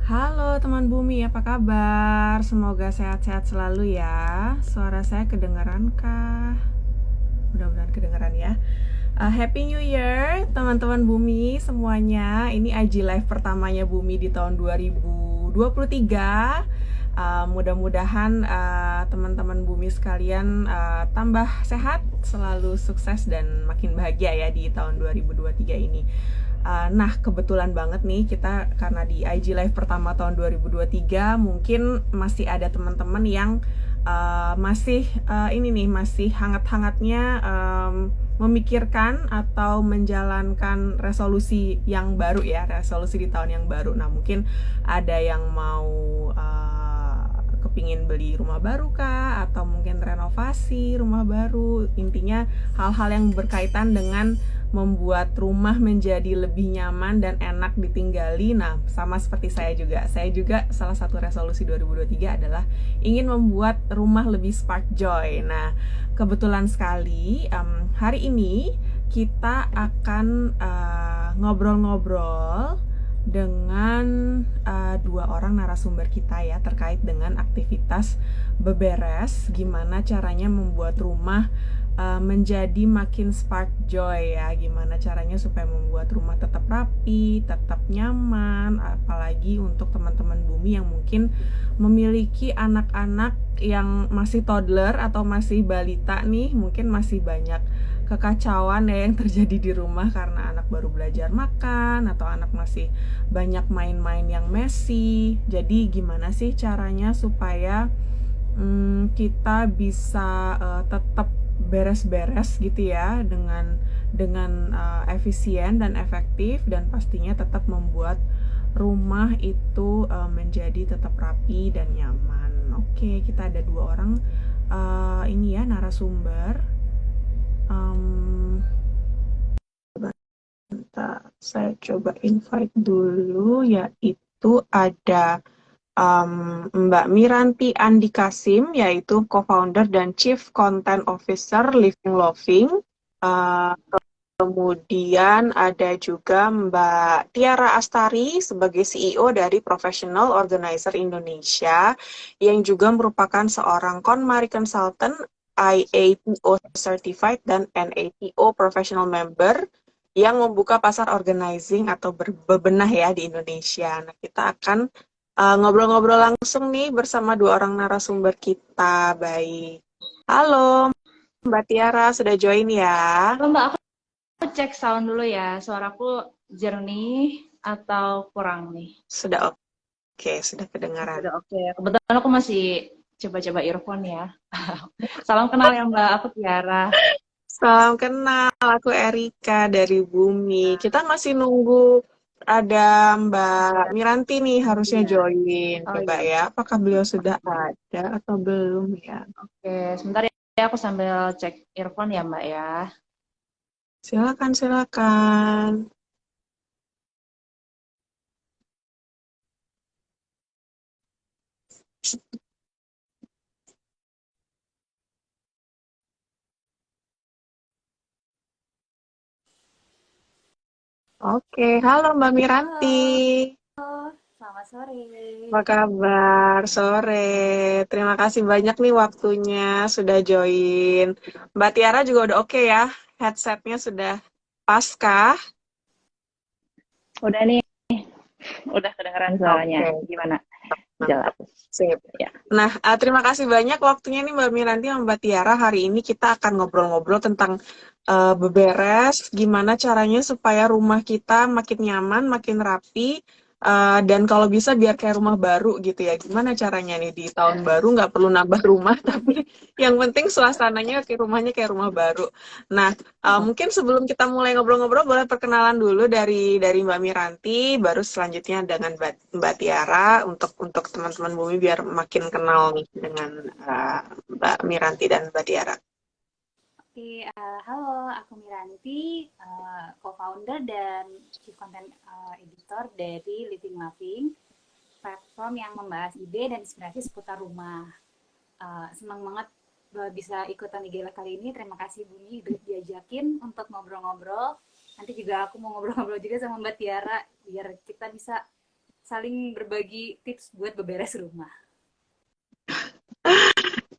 Halo teman bumi, apa kabar? Semoga sehat-sehat selalu ya. Suara saya kedengaran kah? Mudah-mudahan kedengaran ya. Happy New Year teman-teman bumi semuanya. Ini IG Live pertamanya bumi di tahun 2023. Mudah-mudahan teman-teman bumi sekalian tambah sehat, selalu sukses dan makin bahagia ya di tahun 2023 ini. Nah, kebetulan banget nih kita karena di IG Live pertama tahun 2023 mungkin masih ada teman-teman yang masih ini nih masih hangat-hangatnya memikirkan atau menjalankan resolusi yang baru ya, resolusi di tahun yang baru. Nah, mungkin ada yang mau kepingin beli rumah baru kah, atau mungkin renovasi rumah baru. Intinya hal-hal yang berkaitan dengan membuat rumah menjadi lebih nyaman dan enak ditinggali. Nah, sama seperti saya juga. Saya juga salah satu resolusi 2023 adalah ingin membuat rumah lebih spark joy. Nah, kebetulan sekali hari ini kita akan ngobrol-ngobrol dengan dua orang narasumber kita ya, terkait dengan aktivitas beberes, gimana caranya membuat rumah menjadi makin spark joy ya, gimana caranya supaya membuat rumah tetap rapi, tetap nyaman, apalagi untuk teman-teman bumi yang mungkin memiliki anak-anak yang masih toddler atau masih balita nih, mungkin masih banyak kekacauan ya yang terjadi di rumah karena anak baru belajar makan atau anak masih banyak main-main yang messy. Jadi gimana sih caranya supaya kita bisa tetap beres-beres gitu ya, dengan efisien dan efektif, dan pastinya tetap membuat rumah itu menjadi tetap rapi dan nyaman. Oke, kita ada dua orang ini ya narasumber. Bentar, saya coba invite dulu, yaitu ada Mbak Miranti Andi Kasim, yaitu co-founder dan Chief Content Officer Living Loving. Uh, Kemudian ada juga Mbak Tiara Astari sebagai CEO dari Professional Organizer Indonesia, yang juga merupakan seorang KonMari Consultant, IATO Certified dan NATO Professional Member, yang membuka pasar organizing atau berbenah ya di Indonesia. Nah, kita akan ngobrol-ngobrol langsung nih bersama dua orang narasumber kita. Baik. Halo Mbak Tiara, sudah join ya? Halo Mbak, aku cek sound dulu ya. Suaraku jernih atau kurang nih? Sudah oke, sudah kedengaran. Sudah oke. Kebetulan aku masih coba-coba earphone ya. Salam kenal ya Mbak, aku Tiara. Salam kenal, aku Erika dari Bumi. Kita masih nunggu ada Mbak Miranti nih harusnya Nantinya. join. Oh Coba iya. ya, apakah beliau sudah Oke. ada atau belum ya? Oke, sebentar ya aku sambil cek earphone ya Mbak ya. Silakan, silakan. Oke, halo Mbak Miranti. Halo, selamat sore. Apa kabar? Sore. Terima kasih banyak nih waktunya sudah join. Mbak Tiara juga udah oke ya? Headsetnya sudah pas kah? Udah nih, udah kedengeran suaranya. Oke, Gimana? Jelas. mantap. Sip. Ya. Nah, terima kasih banyak waktunya nih Mbak Miranti sama Mbak Tiara. Hari ini kita akan ngobrol-ngobrol tentang beberes, gimana caranya supaya rumah kita makin nyaman, makin rapi, dan kalau bisa biar kayak rumah baru gitu ya. Gimana caranya nih di tahun baru nggak perlu nambah rumah, tapi yang penting suasananya kayak rumahnya kayak rumah baru. Nah, mungkin sebelum kita mulai ngobrol-ngobrol, boleh perkenalan dulu dari Mbak Miranti, baru selanjutnya dengan Mbak Tiara, untuk teman-teman Bumi biar makin kenal nih dengan Mbak Miranti dan Mbak Tiara. Oke, halo, aku Miranti, co-founder dan chief content editor dari Living Loving, platform yang membahas ide dan inspirasi seputar rumah. Senang banget bisa ikutan di Gala kali ini. Terima kasih Bumi udah diajakin untuk ngobrol-ngobrol. Nanti juga aku mau ngobrol-ngobrol juga sama Mbak Tiara biar kita bisa saling berbagi tips buat beberes rumah.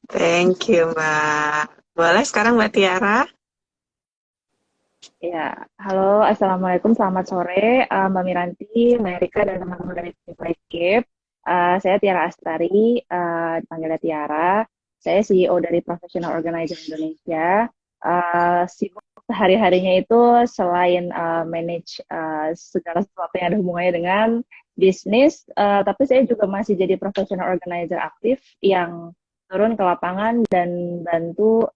Thank you, Mbak. Boleh sekarang Mbak Tiara? Ya, halo, Assalamualaikum, selamat sore, Mbak Miranti, Mbak Erika, dan teman-teman dari tim Keep. Saya Tiara Astari, dipanggilnya Tiara. Saya CEO dari Professional Organizer Indonesia. Sibuk sehari-harinya itu selain manage segala sesuatu yang ada hubungannya dengan bisnis, tapi saya juga masih jadi professional organizer aktif yang turun ke lapangan dan bantu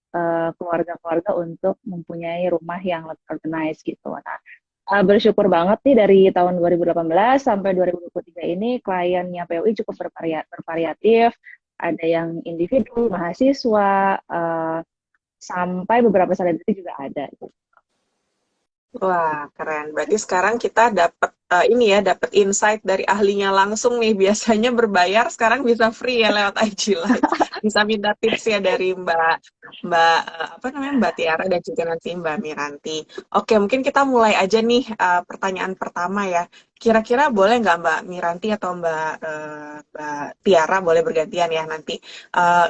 keluarga-keluarga untuk mempunyai rumah yang lebih organized gitu. Nah, bersyukur banget nih dari tahun 2018 sampai 2023 ini kliennya POI cukup bervariatif. Ada yang individu, mahasiswa, sampai beberapa selebriti juga ada. Wah, keren. Berarti sekarang kita dapat ini ya, dapat insight dari ahlinya langsung nih. Biasanya berbayar, sekarang bisa free ya lewat IG Live. Bisa minta tips ya dari apa namanya Mbak Tiara dan juga nanti Mbak Miranti. Oke, mungkin kita mulai aja nih pertanyaan pertama ya. Kira-kira boleh nggak Mbak Miranti atau Mbak Tiara boleh bergantian ya nanti.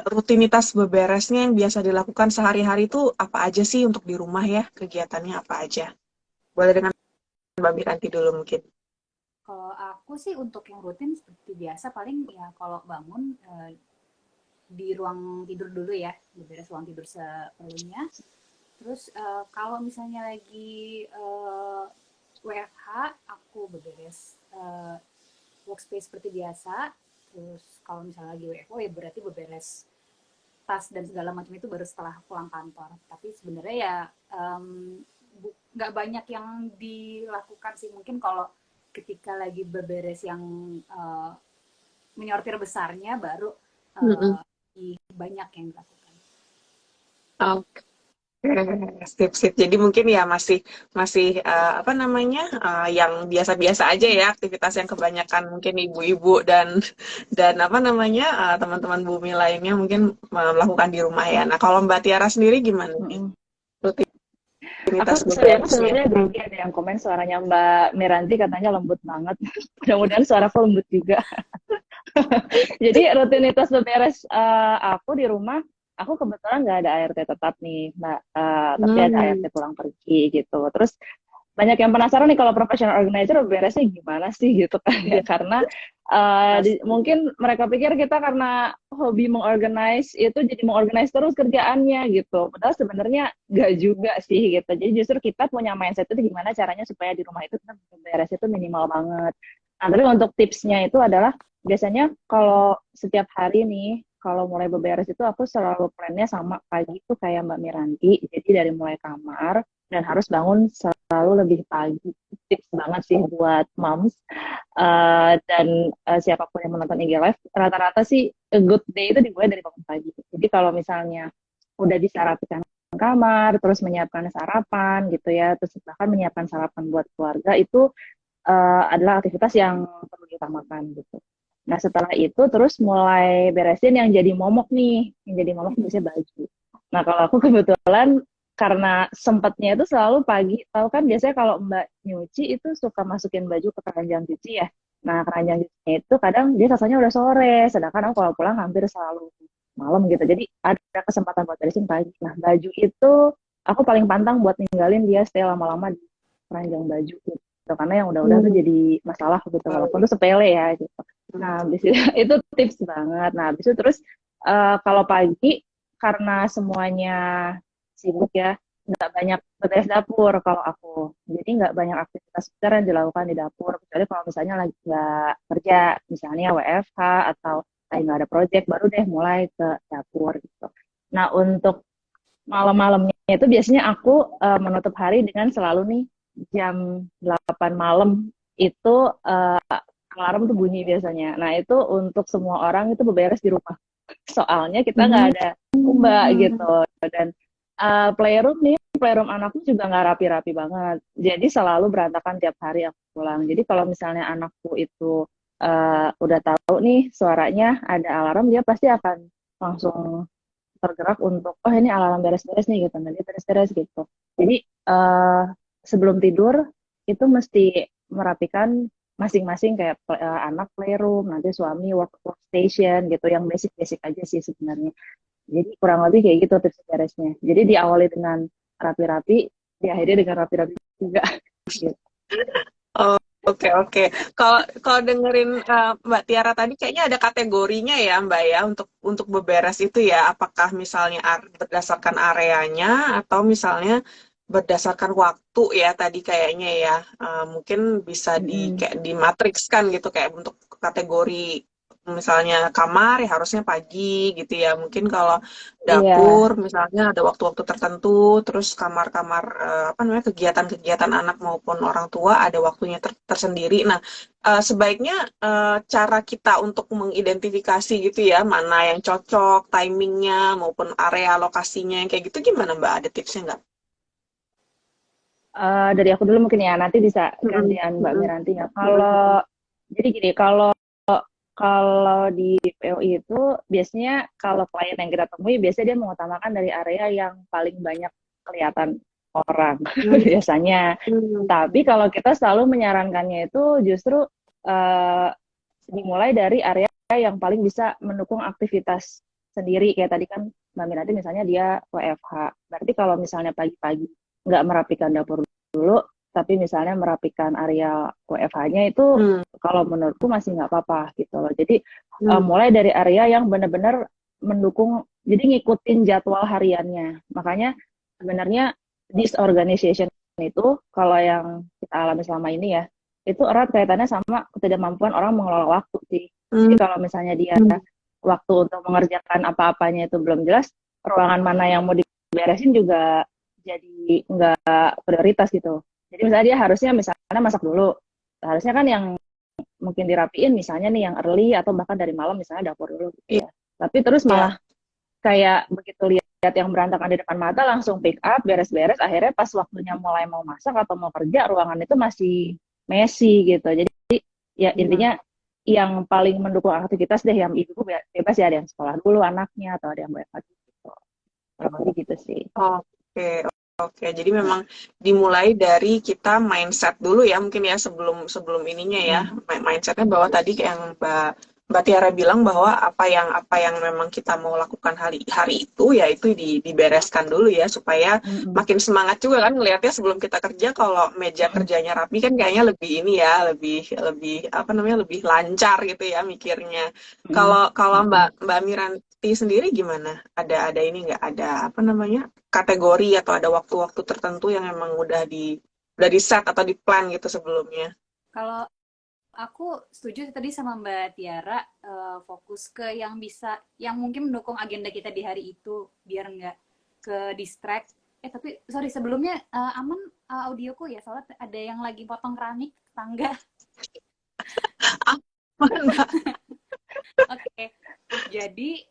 Rutinitas beberesnya yang biasa dilakukan sehari-hari itu apa aja sih untuk di rumah ya? Kegiatannya apa aja? Boleh dengan Mbak Miranti dulu mungkin. Kalau aku sih untuk yang rutin seperti biasa paling ya kalau bangun di ruang tidur dulu ya, beberes ruang tidur seperlunya. Terus kalau misalnya lagi WFH, aku beberes workspace seperti biasa. Terus kalau misalnya lagi WFO ya berarti beberes tas dan segala macam itu baru setelah pulang kantor. Tapi sebenarnya ya nggak banyak yang dilakukan sih. Mungkin kalau ketika lagi beberes yang menyortir besarnya baru banyak yang dilakukan. Oke, sip. Jadi mungkin ya masih masih apa namanya yang biasa-biasa aja ya aktivitas yang kebanyakan mungkin ibu-ibu dan apa namanya teman-teman bumi lainnya mungkin melakukan di rumah ya. Nah kalau Mbak Tiara sendiri gimana nih rutinitas Aku beberesnya? sebelumnya grogi ada yang komen suaranya Mbak Miranti katanya lembut banget. Mudah-mudahan suaraku lembut juga. Jadi rutinitas beberes aku di rumah, aku kebetulan nggak ada ART tetap nih, Mbak. Tapi ada ART pulang pergi gitu. Terus banyak yang penasaran nih kalau professional organizer beresnya gimana sih gitu kan ya. Karena mungkin mereka pikir kita karena hobi mengorganize itu jadi mengorganize terus kerjaannya gitu. Padahal sebenarnya nggak juga sih gitu. Jadi justru kita punya mindset itu gimana caranya supaya di rumah itu kita beres itu minimal banget. Nah, tapi untuk tipsnya itu adalah biasanya kalau setiap hari nih kalau mulai beberes itu aku selalu plannya sama pagi itu kayak Mbak Miranti. Jadi dari mulai kamar dan harus bangun selalu lebih pagi. Tips banget sih buat moms dan siapapun yang menonton IG Live. Rata-rata sih a good day itu dimulai dari bangun pagi. Jadi kalau misalnya udah bisa rapikan kamar, terus menyiapkan sarapan gitu ya, terus bahkan menyiapkan sarapan buat keluarga itu adalah aktivitas yang perlu diutamakan gitu. Nah setelah itu terus mulai beresin yang jadi momok nih, yang jadi momok biasanya baju. Nah kalau aku kebetulan karena sempatnya itu selalu pagi, tahu kan biasanya kalau Mbak nyuci itu suka masukin baju ke keranjang cuci ya. Nah keranjang cucinya itu kadang dia rasanya udah sore, sedangkan aku kalau pulang hampir selalu malam gitu. Jadi ada kesempatan buat beresin pagi. Nah baju itu aku paling pantang buat ninggalin dia stay lama-lama di keranjang baju gitu. Karena yang udah-udah tuh jadi masalah gitu, walaupun tuh sepele ya gitu. Nah, habis itu tips banget. Nah, habis itu terus kalau pagi karena semuanya sibuk ya, nggak banyak beres dapur kalau aku. Jadi nggak banyak aktivitas besar yang dilakukan di dapur. Kecuali kalau misalnya lagi nggak kerja, misalnya WFH atau lagi nggak ada project, baru deh mulai ke dapur gitu. Nah, untuk malam-malamnya itu biasanya aku menutup hari dengan selalu nih jam 8 malam itu alarm tuh bunyi biasanya. Nah itu untuk semua orang itu beberes di rumah. Soalnya kita nggak ada mbak gitu. Dan playroom anakku juga nggak rapi-rapi banget. Jadi selalu berantakan tiap hari aku pulang. Jadi kalau misalnya anakku itu udah tahu nih suaranya ada alarm, dia pasti akan langsung tergerak untuk oh ini alarm beres-beres nih gitu. Nanti beres-beres gitu. Jadi sebelum tidur itu mesti merapikan masing-masing kayak anak playroom, nanti suami workstation gitu, yang basic-basic aja sih sebenarnya. Jadi kurang lebih kayak gitu tips beresnya. Jadi diawali dengan rapi-rapi, diakhiri dengan rapi-rapi juga. Gitu. Oke, oke. Kalau kalau dengerin Mbak Tiara tadi kayaknya ada kategorinya ya Mbak ya untuk beberes itu ya. Apakah misalnya berdasarkan areanya atau misalnya berdasarkan waktu ya tadi kayaknya ya. Mungkin bisa kayak dimatrikskan gitu kayak untuk kategori misalnya kamar ya harusnya pagi gitu ya. Mungkin kalau dapur misalnya ada waktu-waktu tertentu, terus kamar-kamar apa namanya kegiatan-kegiatan anak maupun orang tua ada waktunya tersendiri. Nah, sebaiknya cara kita untuk mengidentifikasi gitu ya mana yang cocok, timingnya maupun area lokasinya yang kayak gitu gimana Mbak? Ada tipsnya nggak? Dari aku dulu mungkin ya, nanti bisa gantian Mbak Miranti ya. Kalau jadi gini, kalau di POI itu biasanya kalau klien yang kita temui biasanya dia mengutamakan dari area yang paling banyak kelihatan orang biasanya. Tapi kalau kita selalu menyarankannya itu justru dimulai dari area yang paling bisa mendukung aktivitas sendiri. Kayak tadi kan Mbak Miranti misalnya dia WFH. Berarti kalau misalnya pagi-pagi nggak merapikan dapur dulu, tapi misalnya merapikan area WFH-nya itu kalau menurutku masih nggak apa-apa gitu loh. Jadi mulai dari area yang benar-benar mendukung, jadi ngikutin jadwal hariannya. Makanya sebenarnya disorganization itu kalau yang kita alami selama ini ya, itu erat kaitannya sama ketidakmampuan orang mengelola waktu sih. Jadi kalau misalnya dia waktu untuk mengerjakan apa-apanya itu belum jelas, ruangan mana yang mau diberesin juga jadi nggak prioritas gitu. Jadi misalnya dia harusnya misalnya masak dulu. Harusnya kan yang mungkin dirapiin misalnya nih yang early atau bahkan dari malam misalnya dapur dulu gitu ya. Tapi terus malah kayak begitu lihat yang berantakan di depan mata langsung pick up, beres-beres, akhirnya pas waktunya mulai mau masak atau mau kerja ruangan itu masih messy gitu. Jadi ya intinya yang paling mendukung aktivitas deh yang ibu bebas ya, ada yang sekolah dulu anaknya atau ada yang WFH gitu. Lebih gitu sih. Oke, jadi memang dimulai dari kita mindset dulu ya, mungkin ya sebelum ininya ya, mindsetnya bahwa tadi kayak yang Mbak Tiara bilang bahwa apa yang memang kita mau lakukan hari itu ya itu dibereskan dulu ya supaya makin semangat juga kan ngelihatnya sebelum kita kerja kalau meja kerjanya rapi kan kayaknya lebih ini ya, lebih apa namanya lebih lancar gitu ya mikirnya. Kalau Mbak Miranti sendiri gimana? Ada ini nggak ada apa namanya kategori atau ada waktu-waktu tertentu yang memang udah di set atau di plan gitu sebelumnya? Kalau aku setuju tadi sama Mbak Tiara, fokus ke yang mungkin mendukung agenda kita di hari itu biar nggak ke distract. Tapi sorry sebelumnya aman audioku ya, soalnya ada yang lagi potong keramik tangga. Aman Mbak. Oke. Jadi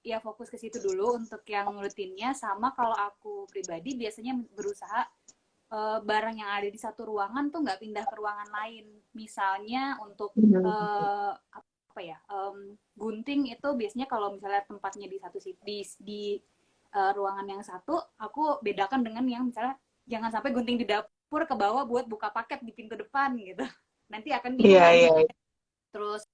ya fokus ke situ dulu untuk yang rutinnya. Sama kalau aku pribadi biasanya berusaha barang yang ada di satu ruangan tuh nggak pindah ke ruangan lain. Misalnya untuk gunting itu biasanya kalau misalnya tempatnya di satu di ruangan yang satu, aku bedakan dengan yang misalnya jangan sampai gunting di dapur ke bawah buat buka paket di pintu depan gitu. Nanti akan Terus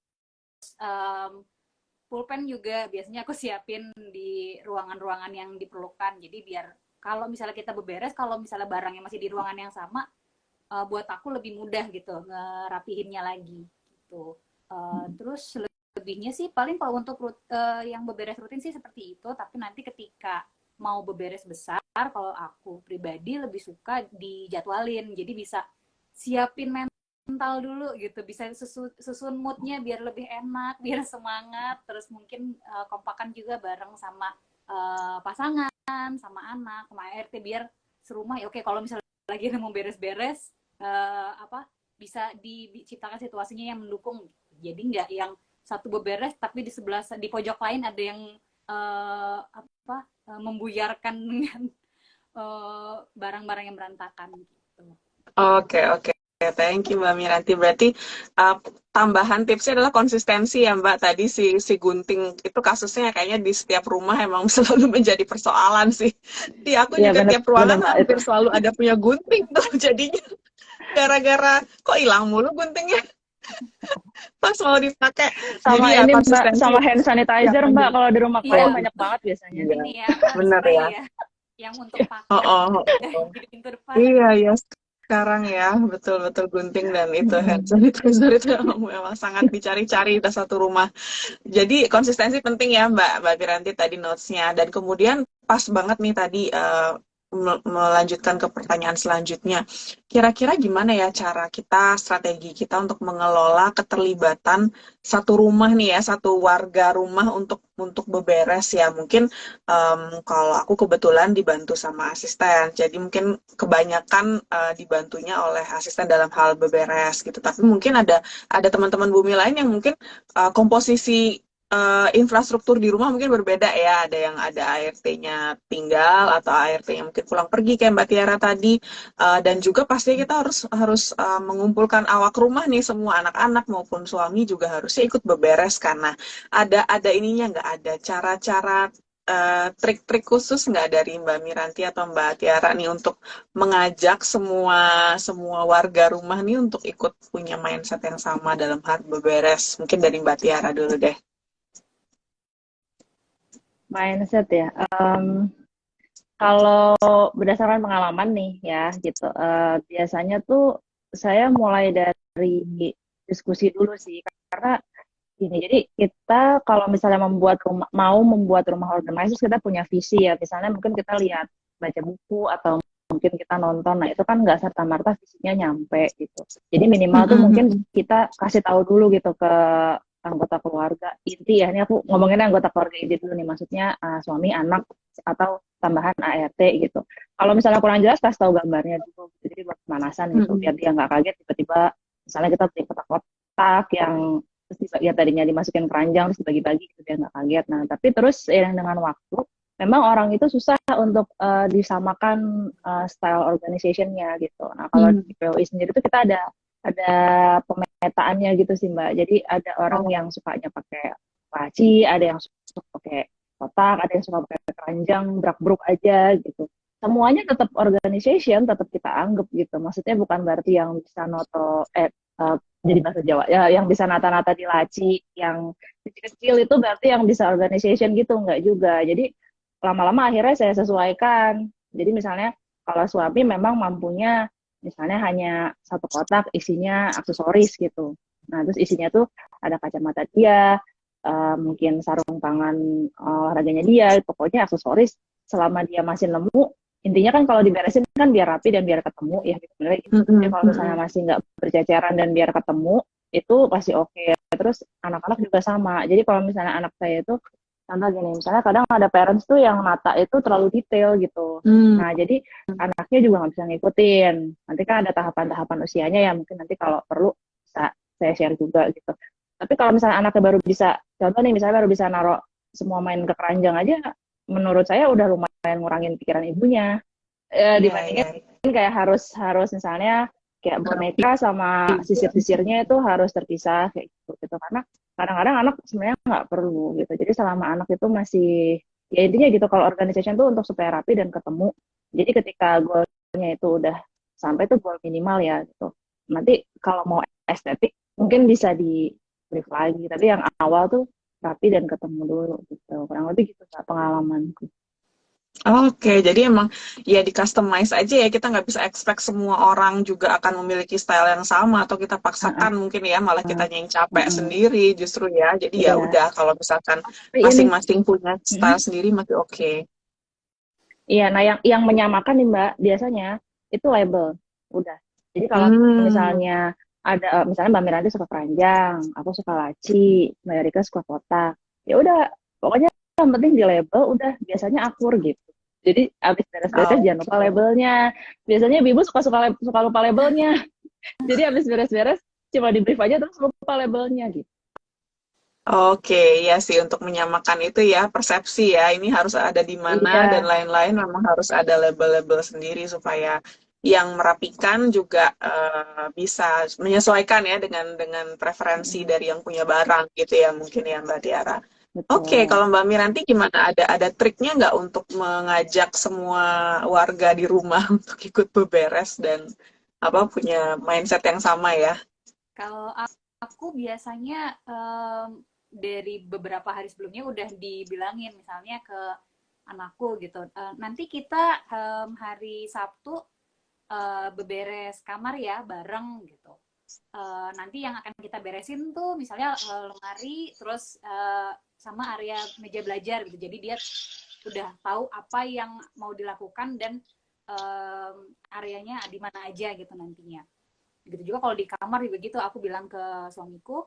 pulpen juga biasanya aku siapin di ruangan-ruangan yang diperlukan. Jadi biar kalau misalnya kita beberes, kalau misalnya barangnya masih di ruangan yang sama, buat aku lebih mudah gitu ngerapihinnya lagi gitu. Terus lebihnya sih paling kalau untuk yang beberes rutin sih seperti itu. Tapi nanti ketika mau beberes besar, kalau aku pribadi lebih suka dijadwalin. Jadi bisa siapin mental dulu gitu, bisa susun moodnya biar lebih enak, biar semangat, terus mungkin kompakan juga bareng sama pasangan, sama anak, sama ART biar serumah ya. Oke, kalau misalnya lagi mau beres-beres bisa diciptakan situasinya yang mendukung. Jadi nggak yang satu beberes tapi di sebelah di pojok lain ada yang membuyarkan dengan barang-barang yang berantakan gitu. Oke. Thank you Mbak Miranti. Berarti tambahan tipsnya adalah konsistensi ya Mbak. Tadi si gunting itu kasusnya kayaknya di setiap rumah emang selalu menjadi persoalan sih. Di aku juga tiap ruangan hampir selalu ada punya gunting tuh jadinya. gara-gara kok hilang mulu guntingnya pas mau dipakai. Jadi Sama ya ini Mbak, konsistensi sama hand ya sanitizer Mbak, penting. kalau di rumah Iya, klien Oh banyak banget biasanya. iya, ini ya apa bener spray ya. ya yang untuk Oh, paket oh, gitu oh, ya oh. di pintu depan. Iya ya sekarang ya betul-betul gunting dan itu hand Mm-mm. sanitizer itu memang sangat dicari-cari di satu rumah. Jadi konsistensi penting ya Mbak Piranti tadi notes-nya. Dan kemudian pas banget nih tadi melanjutkan ke pertanyaan selanjutnya. Kira-kira gimana ya cara kita, strategi kita untuk mengelola keterlibatan satu rumah nih ya, satu warga rumah untuk beberes ya. Mungkin kalau aku kebetulan dibantu sama asisten, jadi mungkin kebanyakan dibantunya oleh asisten dalam hal beberes gitu. Tapi mungkin ada teman-teman bumi lain yang mungkin komposisi infrastruktur di rumah mungkin berbeda ya. Ada yang ada ART-nya tinggal atau ART-nya mungkin pulang pergi kayak Mbak Tiara tadi. Dan juga pasti kita harus mengumpulkan awak rumah nih semua anak-anak maupun suami juga harusnya ikut beberes karena ada ininya nggak ada cara-cara trik-trik khusus nggak dari Mbak Miranti atau Mbak Tiara nih untuk mengajak semua warga rumah nih untuk ikut punya mindset yang sama dalam hal beberes. Mungkin dari Mbak Tiara dulu deh. Mindset ya. Kalau berdasarkan pengalaman nih ya gitu, biasanya tuh saya mulai dari diskusi dulu sih, karena gini, jadi kita kalau misalnya mau membuat rumah organized, kita punya visi ya. Misalnya mungkin kita lihat baca buku atau mungkin kita nonton, nah itu kan nggak serta-merta visinya nyampe gitu. Jadi minimal tuh mungkin Mm-mm. kita kasih tahu dulu gitu ke anggota keluarga inti ya. Ini aku ngomongin anggota keluarga inti dulu nih, maksudnya suami, anak, atau tambahan ART gitu. Kalau misalnya kurang jelas, kasih tahu gambarnya dulu. Jadi buat pemanasan gitu, biar Mm-mm. dia nggak kaget tiba-tiba misalnya kita beli kotak-kotak yang yang tadinya dimasukin keranjang terus dibagi-bagi gitu biar nggak kaget. Nah, tapi terus seiring dengan waktu, memang orang itu susah untuk disamakan style organization-nya gitu. Nah, kalau di Mm. POI sendiri itu kita ada pemetaannya gitu sih Mbak. Jadi ada orang Oh, yang sukanya pakai laci, ada yang suka pakai kotak, ada yang suka pakai keranjang, brak-bruk aja gitu. Semuanya tetap organization, tetap kita anggap gitu. Maksudnya bukan berarti yang bisa jadi bahasa Jawa ya, yang bisa nata-nata di laci, yang kecil-kecil itu berarti yang bisa organization gitu, enggak juga. Jadi lama-lama akhirnya saya sesuaikan. Jadi misalnya kalau suami memang mampunya misalnya hanya satu kotak isinya aksesoris gitu. Nah, terus isinya tuh ada kacamata dia, mungkin sarung tangan olahraganya dia, pokoknya aksesoris selama dia masih nemu. Intinya kan kalau diberesin kan biar rapi dan biar ketemu ya gitu. Jadi mm-mm, kalau misalnya mm-mm. masih nggak berceceran dan biar ketemu, itu pasti oke. Terus anak-anak juga sama. Jadi kalau misalnya anak saya itu contoh gini, misalnya kadang ada parents tuh yang nata itu terlalu detail gitu. Mm. Nah, jadi anaknya juga nggak bisa ngikutin. Nanti kan ada tahapan-tahapan usianya ya, mungkin nanti kalau perlu bisa saya share juga gitu. Tapi kalau misalnya anaknya baru bisa, contoh nih misalnya baru bisa naruh semua main ke keranjang aja, menurut saya udah lumayan ngurangin pikiran ibunya. Iya, iya, Dibandingin iya. kayak harus misalnya kayak Ngerti. boneka sama sisir-sisirnya itu harus terpisah kayak gitu karena kadang-kadang anak sebenarnya nggak perlu gitu, jadi selama anak itu masih ya intinya gitu, kalau organization tuh untuk supaya rapi dan ketemu, jadi ketika goalnya itu udah sampai tuh goal minimal ya gitu, nanti kalau mau estetik mungkin bisa di brief lagi, tapi yang awal tuh rapi dan ketemu dulu gitu, kurang lebih gitu pengalamanku. Oke, jadi emang ya di customize aja ya, kita nggak bisa expect semua orang juga akan memiliki style yang sama atau kita paksakan mungkin ya malah kitanya yang capek Uh-uh. sendiri justru ya. Jadi ya Iya, udah kalau misalkan tapi ini masing-masing punya mm-mm. style sendiri masih oke. Iya, nah yang menyamakan nih Mbak, biasanya itu label. Udah. Jadi kalau Hmm. misalnya ada misalnya Mbak Miranti suka keranjang, aku suka laci, Mbak Erika suka kotak. Ya udah, pokoknya yang penting di label udah biasanya akur gitu. Jadi abis beres-beres jangan lupa Oke. labelnya. Biasanya ibu suka lupa labelnya. Jadi abis beres-beres cuma di brief aja terus lupa labelnya gitu. Oke, ya sih untuk menyamakan itu ya persepsi ya. Ini harus ada di mana dan Iya, lain-lain memang harus ada label-label sendiri supaya yang merapikan juga bisa menyesuaikan ya dengan preferensi mm, dari yang punya barang gitu ya mungkin ya Mbak Tiara. Oke, betul. kalau Mbak Miranti gimana? Ada triknya nggak untuk mengajak semua warga di rumah untuk ikut beberes dan punya mindset yang sama ya. Kalau aku biasanya dari beberapa hari sebelumnya udah dibilangin misalnya ke anakku gitu, nanti kita hari Sabtu beberes kamar ya bareng gitu. Nanti yang akan kita beresin tuh misalnya lemari, terus sama area meja belajar gitu. Jadi dia udah tahu apa yang mau dilakukan dan areanya di mana aja gitu nantinya. Gitu juga kalau di kamar juga gitu, aku bilang ke suamiku,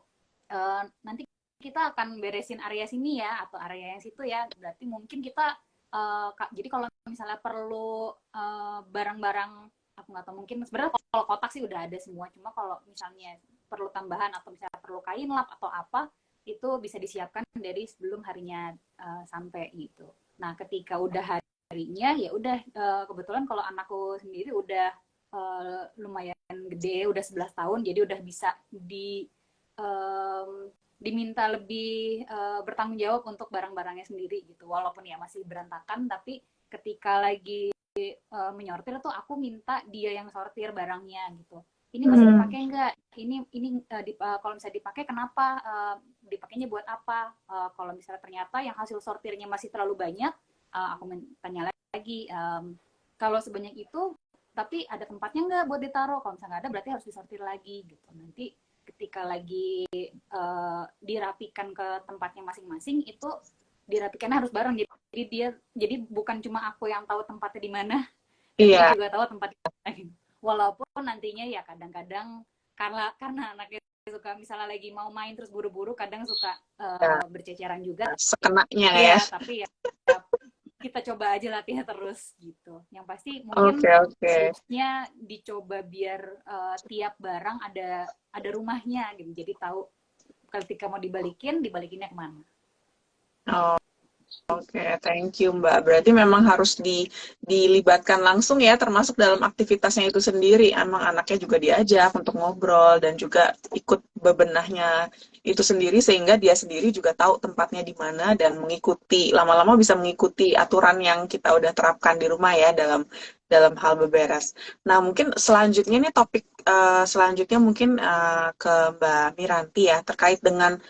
nanti kita akan beresin area sini ya atau area yang situ ya. Berarti mungkin kita jadi kalau misalnya perlu barang-barang, aku nggak tahu, mungkin sebenarnya kalau kotak sih udah ada semua, cuma kalau misalnya perlu tambahan atau misalnya perlu kain lap atau apa, itu bisa disiapkan dari sebelum harinya sampai gitu. Nah ketika udah harinya ya udah, kebetulan kalau anakku sendiri udah lumayan gede, udah 11 tahun, jadi udah bisa diminta lebih bertanggung jawab untuk barang-barangnya sendiri gitu. Walaupun ya masih berantakan, tapi ketika lagi menyortir tuh aku minta dia yang sortir barangnya gitu. Ini masih dipakai nggak? Ini kalau misalnya dipakai kenapa? Dipakainya buat apa? Kalau misalnya ternyata yang hasil sortirnya masih terlalu banyak, aku tanya lagi, kalau sebanyak itu tapi ada tempatnya nggak buat ditaruh? Kalau misalnya nggak ada berarti harus disortir lagi gitu. Nanti ketika lagi dirapikan ke tempatnya masing-masing, itu dirapikannya harus bareng. Jadi bukan cuma aku yang tahu tempatnya di mana, dia juga tahu tempatnya di mana. Walaupun nantinya ya kadang-kadang karena anaknya suka misalnya lagi mau main terus buru-buru, kadang suka berceceran juga. Sekenanya ya. ya. Tapi ya kita coba aja latihan terus gitu. Yang pasti mungkin tipsnya dicoba biar tiap barang ada rumahnya gitu. Jadi tahu ketika mau dibalikinnya kemana. Oke, thank you Mbak. Berarti memang harus dilibatkan langsung ya, termasuk dalam aktivitasnya itu sendiri. Emang anaknya juga diajak untuk ngobrol dan juga ikut bebenahnya itu sendiri, sehingga dia sendiri juga tahu tempatnya di mana dan mengikuti, lama-lama bisa mengikuti aturan yang kita udah terapkan di rumah ya dalam hal beberes. Nah, mungkin selanjutnya nih topik selanjutnya mungkin ke Mbak Miranti ya, terkait dengan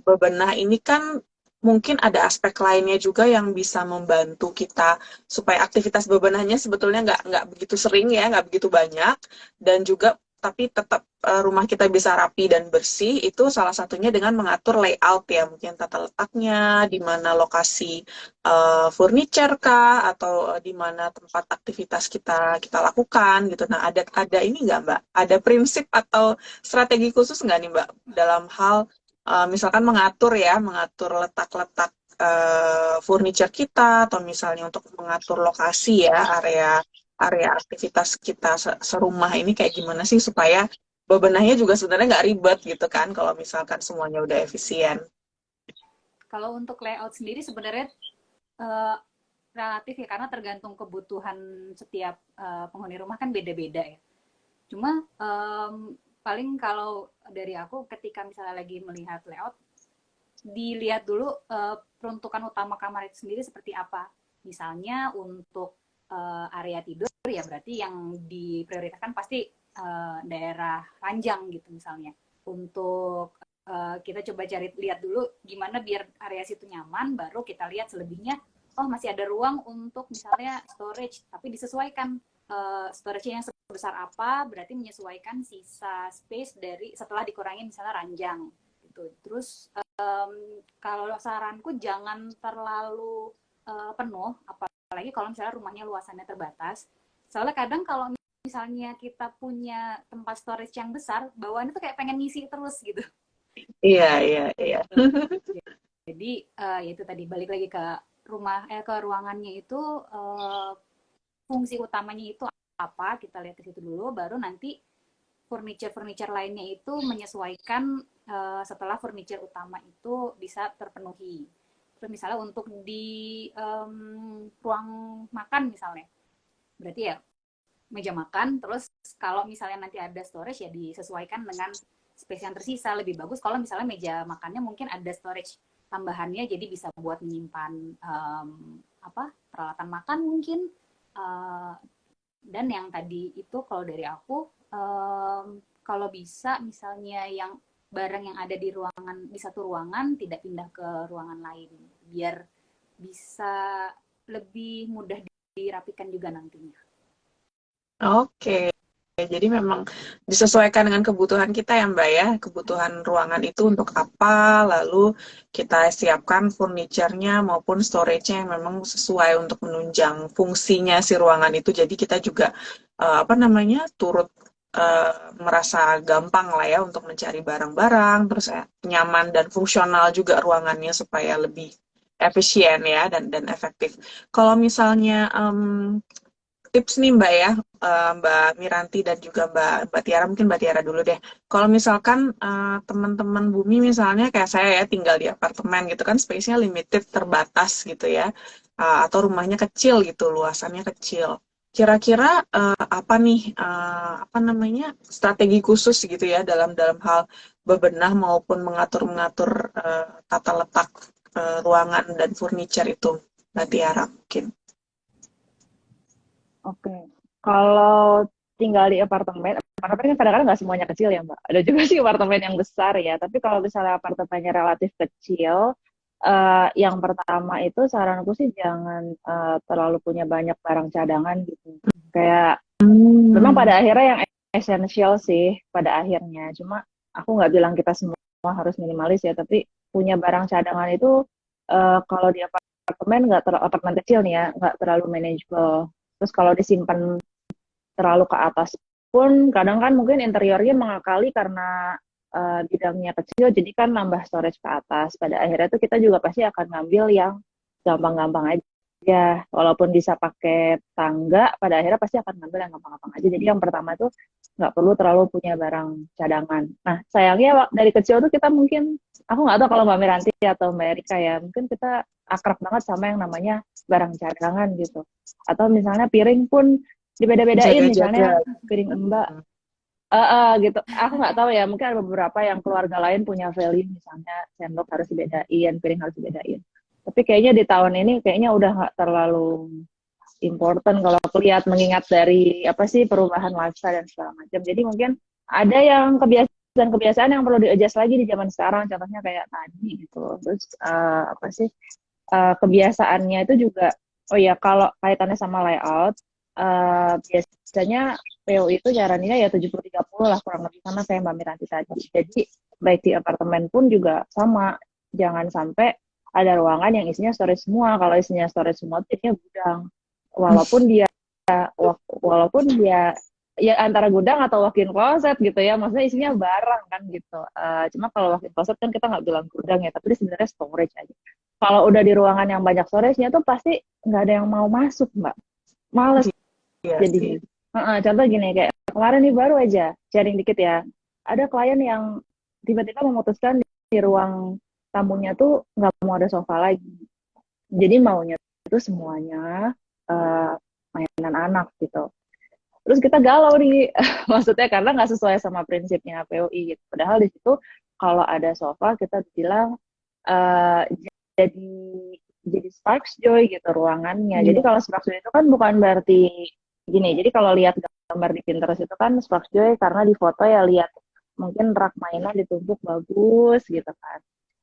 bebenah ini kan mungkin ada aspek lainnya juga yang bisa membantu kita supaya aktivitas bebenahnya sebetulnya nggak begitu sering ya, nggak begitu banyak, dan juga tapi tetap rumah kita bisa rapi dan bersih. Itu salah satunya dengan mengatur layout ya, mungkin tata letaknya, di mana lokasi furniture kah, atau di mana tempat aktivitas kita lakukan gitu. Nah, ada ini nggak Mbak? Ada prinsip atau strategi khusus nggak nih Mbak dalam hal misalkan mengatur letak-letak furniture kita, atau misalnya untuk mengatur lokasi ya, area aktivitas kita serumah ini kayak gimana sih supaya bebenahnya juga sebenarnya nggak ribet gitu kan kalau misalkan semuanya udah efisien. Kalau untuk layout sendiri sebenarnya relatif ya, karena tergantung kebutuhan setiap penghuni rumah kan beda-beda ya. Cuma paling kalau dari aku ketika misalnya lagi melihat layout, dilihat dulu peruntukan utama kamar itu sendiri seperti apa. Misalnya untuk area tidur ya berarti yang diprioritaskan pasti daerah ranjang gitu misalnya. Untuk kita coba lihat dulu gimana biar area situ nyaman, baru kita lihat selebihnya, oh masih ada ruang untuk misalnya storage, tapi disesuaikan storage-nya yang sebesar apa, berarti menyesuaikan sisa space dari setelah dikurangin misalnya ranjang gitu. Terus kalau saranku jangan terlalu penuh, apalagi kalau misalnya rumahnya luasannya terbatas. Soalnya kadang kalau misalnya kita punya tempat storage yang besar, bawaan itu kayak pengen ngisi terus gitu. Iya. Jadi ya itu tadi balik lagi ke ke ruangannya itu, fungsi utamanya itu apa, kita lihat ke situ dulu, baru nanti furniture lainnya itu menyesuaikan setelah furniture utama itu bisa terpenuhi. Terus misalnya untuk di ruang makan misalnya, berarti ya meja makan, terus kalau misalnya nanti ada storage ya disesuaikan dengan space yang tersisa. Lebih bagus kalau misalnya meja makannya mungkin ada storage tambahannya, jadi bisa buat menyimpan peralatan makan mungkin, Dan yang tadi itu kalau dari aku, kalau bisa misalnya yang barang yang ada di ruangan di satu ruangan tidak pindah ke ruangan lain, biar bisa lebih mudah dirapikan juga nantinya. Oke. Jadi memang disesuaikan dengan kebutuhan kita ya Mbak ya, kebutuhan ruangan itu untuk apa, lalu kita siapkan furniture-nya maupun storage-nya yang memang sesuai untuk menunjang fungsinya si ruangan itu. Jadi kita juga apa namanya turut merasa gampang lah ya untuk mencari barang-barang, terus nyaman dan fungsional juga ruangannya supaya lebih efisien ya dan efektif. Kalau misalnya tips nih Mbak ya, Mbak Miranti dan juga Mbak Tiara, mungkin Mbak Tiara dulu deh. Kalau misalkan teman-teman Bumi misalnya kayak saya ya tinggal di apartemen gitu kan, space-nya limited, terbatas gitu ya, atau rumahnya kecil gitu, luasannya kecil. Kira-kira apa nih, apa namanya, strategi khusus gitu ya dalam dalam hal bebenah maupun mengatur-mengatur tata letak ruangan dan furniture itu, Mbak Tiara mungkin. Oke. Kalau tinggal di apartemen, apartemen kan kadang-kadang nggak semuanya kecil ya, Mbak. Ada juga sih apartemen yang besar ya. Tapi kalau misalnya apartemennya relatif kecil, yang pertama itu saranku sih jangan terlalu punya banyak barang cadangan gitu. Kayak memang Hmm. pada akhirnya yang esensial sih pada akhirnya. Cuma aku nggak bilang kita semua harus minimalis ya, tapi punya barang cadangan itu kalau di apartemen nggak terlalu apartemen kecil nih ya, nggak terlalu manageable. Terus kalau disimpan terlalu ke atas pun kadang kan mungkin interiornya mengakali karena bidangnya kecil, jadi kan nambah storage ke atas. Pada akhirnya tuh kita juga pasti akan ngambil yang gampang-gampang aja. Walaupun bisa pakai tangga, pada akhirnya pasti akan ngambil yang gampang-gampang aja. Jadi yang pertama tuh nggak perlu terlalu punya barang cadangan. Nah, sayangnya dari kecil tuh kita mungkin, aku nggak tahu kalau Mbak Miranti atau Mbak Erika ya, mungkin kita akrab banget sama yang namanya barang cadangan gitu. Atau misalnya piring pun dibeda-bedain, Jaga-jaga. misalnya piring Mbak gitu. Aku nggak tahu ya, mungkin ada beberapa yang keluarga lain punya value, misalnya sendok harus dibedain, piring harus dibedain. Tapi kayaknya di tahun ini kayaknya udah nggak terlalu important kalau aku lihat, mengingat dari apa sih perubahan lifestyle dan segala macam. Jadi mungkin ada yang kebiasaan-kebiasaan yang perlu di-adjust lagi di zaman sekarang, contohnya kayak tadi gitu. Terus apa sih kebiasaannya itu juga, oh ya kalau kaitannya sama layout, biasanya PO itu nyaraninnya ya 70-30 lah kurang lebih, sama kayak Mbak Miranti tadi. Jadi baik di apartemen pun juga sama, jangan sampai ada ruangan yang isinya storage semua. Kalau isinya storage semua jadinya gudang. Walaupun dia walaupun dia ya antara gudang atau walk-in closet gitu ya, maksudnya isinya barang kan gitu. Cuma kalau walk-in closet kan kita nggak bilang gudang ya, tapi dia sebenarnya storage aja. Kalau udah di ruangan yang banyak storage-nya tuh pasti nggak ada yang mau masuk, Mbak. Males Iya sih. jadinya. Contoh gini, kayak kemarin nih baru aja sharing dikit ya. Ada klien yang tiba-tiba memutuskan di ruang tamunya tuh nggak mau ada sofa lagi. Jadi maunya itu semuanya mainan anak gitu. Terus kita galau nih, maksudnya karena nggak sesuai sama prinsipnya POI gitu. Padahal di situ kalau ada sofa kita bilang uh, jadi jadi sparks joy gitu ruangannya. Jadi kalau sparks joy itu kan bukan berarti gini. Jadi kalau lihat gambar di Pinterest itu kan sparks joy karena di foto ya lihat mungkin rak mainan ditumpuk bagus gitu kan.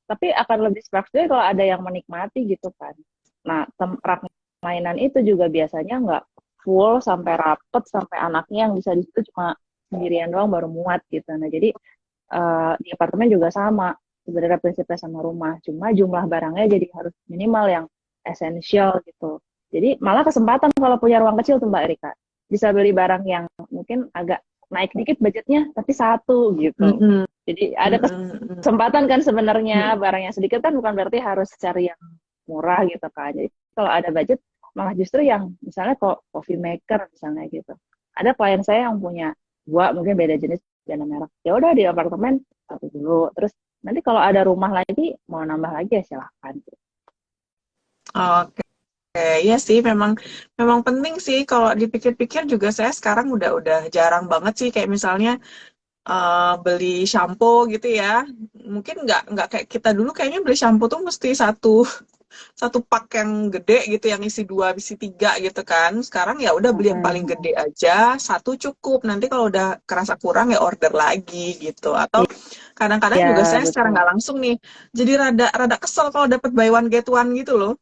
Tapi akan lebih sparks joy kalau ada yang menikmati gitu kan. Nah, rak mainan itu juga biasanya nggak full sampai rapet sampai anaknya yang bisa di situ cuma sendirian doang baru muat gitu. Nah, jadi di apartemen juga sama sebenarnya prinsipnya sama rumah, cuma jumlah barangnya jadi harus minimal yang esensial gitu. Jadi malah kesempatan kalau punya ruang kecil tuh Mbak Erika, bisa beli barang yang mungkin agak naik dikit budgetnya tapi satu gitu. Mm-mm. Jadi ada Mm-mm. kesempatan kan sebenarnya, barangnya sedikit kan bukan berarti harus cari yang murah gitu kan. Jadi kalau ada budget malah justru yang misalnya kok coffee maker misalnya gitu. Ada klien saya yang punya dua, mungkin beda jenis beda merek. Ya udah di apartemen satu dulu. Terus nanti kalau ada rumah lagi mau nambah lagi ya silahkan. Oke, iya sih memang memang penting sih kalau dipikir-pikir juga saya sekarang udah jarang banget sih kayak misalnya beli shampoo gitu ya. Mungkin nggak kayak kita dulu kayaknya beli shampoo tuh mesti satu satu pak yang gede gitu, yang isi 2, isi 3 gitu kan. Sekarang ya udah beli yang paling gede aja, satu cukup. Nanti kalau udah kerasa kurang ya order lagi gitu. Atau kadang-kadang Ya, juga saya secara betul. nggak langsung nih, jadi rada rada kesel kalau dapat buy one get one gitu loh.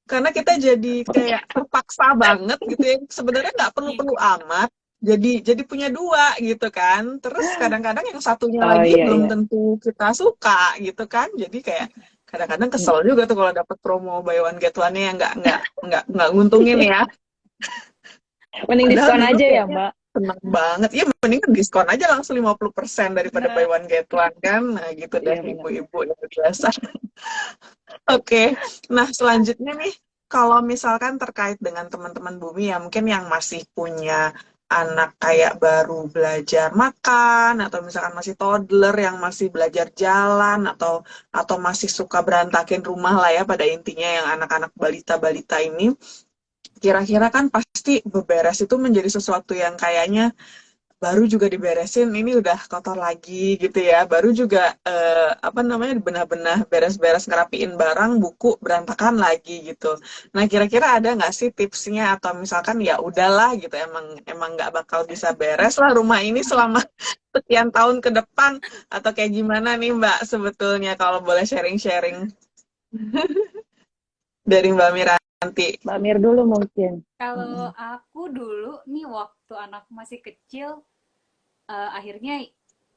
Karena kita jadi kayak terpaksa banget gitu ya. Sebenarnya nggak perlu-perlu amat. Jadi punya dua gitu kan. Terus kadang-kadang yang satunya Oh lagi iya, belum iya. tentu kita suka gitu kan. Jadi kayak kadang-kadang kesel juga tuh kalau dapat promo buy one get one-nya yang nggak nguntungin ya. Mending Padahal diskon dulu aja ya, kayaknya Mbak. seneng banget. Ya mendingan diskon aja langsung 50% daripada buy Bener. one get one kan. Nah gitu deh Iya, benar. ibu-ibu yang biasa. Oke, nah selanjutnya nih, kalau misalkan terkait dengan teman-teman Bumi ya mungkin yang masih punya anak kayak baru belajar makan atau misalkan masih toddler yang masih belajar jalan atau masih suka berantakin rumah lah ya pada intinya yang anak-anak balita-balita ini, kira-kira kan pasti beberes itu menjadi sesuatu yang kayaknya baru juga diberesin ini udah kotor lagi gitu ya, baru juga apa namanya benah-benah beres-beres ngerapiin barang buku berantakan lagi gitu. Nah kira-kira ada nggak sih tipsnya atau misalkan ya udahlah gitu, emang emang nggak bakal bisa beres lah rumah ini selama sekian tahun ke depan, atau kayak gimana nih Mbak sebetulnya kalau boleh sharing-sharing dari Mbak Miranti. Mbak Mir dulu mungkin. Kalau aku dulu nih waktu anak masih kecil, akhirnya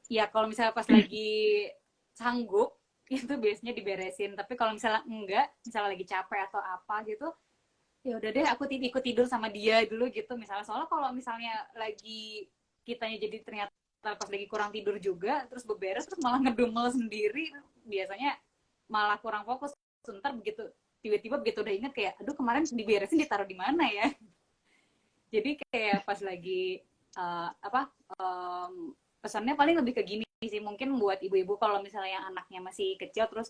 ya kalau misalnya pas lagi sanggup itu biasanya diberesin. Tapi kalau misalnya enggak, misalnya lagi capek atau apa gitu, ya udah deh aku ikut tidur sama dia dulu gitu. Misalnya soalnya kalau misalnya lagi kitanya jadi ternyata pas lagi kurang tidur juga, terus beberes terus malah ngedumel sendiri, biasanya malah kurang fokus. Sebentar begitu tiba-tiba begitu udah inget kayak aduh kemarin diberesin ditaruh di mana ya. Jadi kayak pas lagi apa pesannya paling lebih ke gini sih, mungkin buat ibu-ibu kalau misalnya yang anaknya masih kecil terus